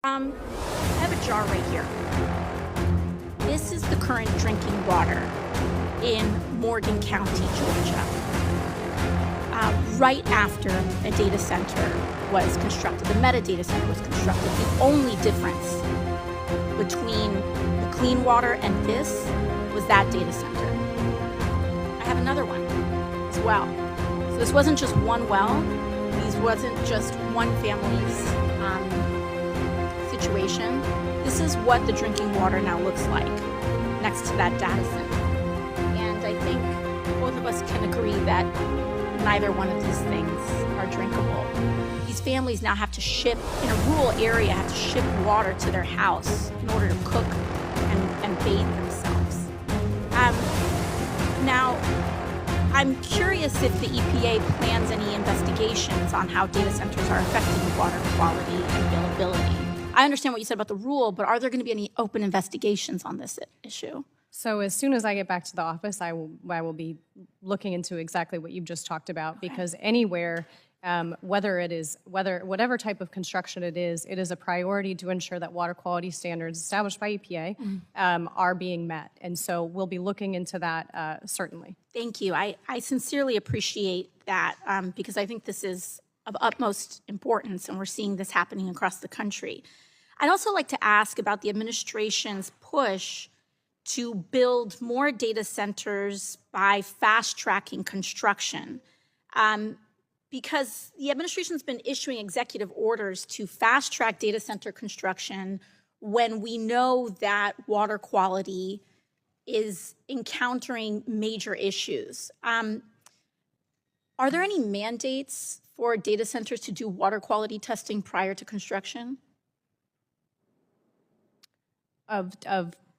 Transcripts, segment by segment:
I have a jar right here. This is the current drinking water in Morgan County, Georgia. Right after a data center was constructed, the Meta data center was constructed, the only difference between the clean water and this was that data center. I have another one as well. So this wasn't just one well. These wasn't just one family's situation. This is what the drinking water now looks like next to that data center. And I think both of us can agree that neither one of these things are drinkable. These families now have to ship, in a rural area, have to ship water to their house in order to cook and bathe themselves. Now, I'm curious if the EPA plans any investigations on how data centers are affecting water quality and availability. I understand what you said about the rule, but are there going to be any open investigations on this issue? So as soon as I get back to the office, I will be looking into exactly what you've just talked about, because anywhere, whatever type of construction it is a priority to ensure that water quality standards established by EPA are being met. And so we'll be looking into that certainly. Thank you. I sincerely appreciate that because I think this is of utmost importance, and we're seeing this happening across the country. I'd also like to ask about the administration's push to build more data centers by fast-tracking construction. Because the administration's been issuing executive orders to fast-track data center construction when we know that water quality is encountering major issues. Are there any mandates for data centers to do water quality testing prior to construction? Of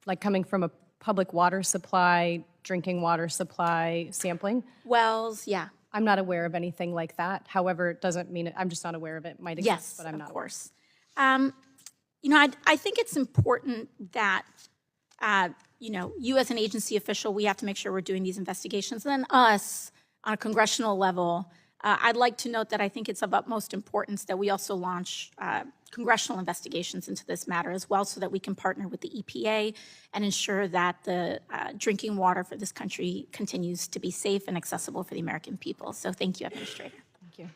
like coming from a public water supply, drinking water supply sampling? Wells, yeah. I'm not aware of anything like that. However, it doesn't mean I'm just not aware of it. It might exist, Yes, but I'm not. Of course. You know, I think it's important that, you know, you as an agency official, we have to make sure we're doing these investigations. And then us on a congressional level, I'd like to note that I think it's of utmost importance that we also launch congressional investigations into this matter as well, so that we can partner with the EPA and ensure that the drinking water for this country continues to be safe and accessible for the American people. So thank you, Administrator. Thank you.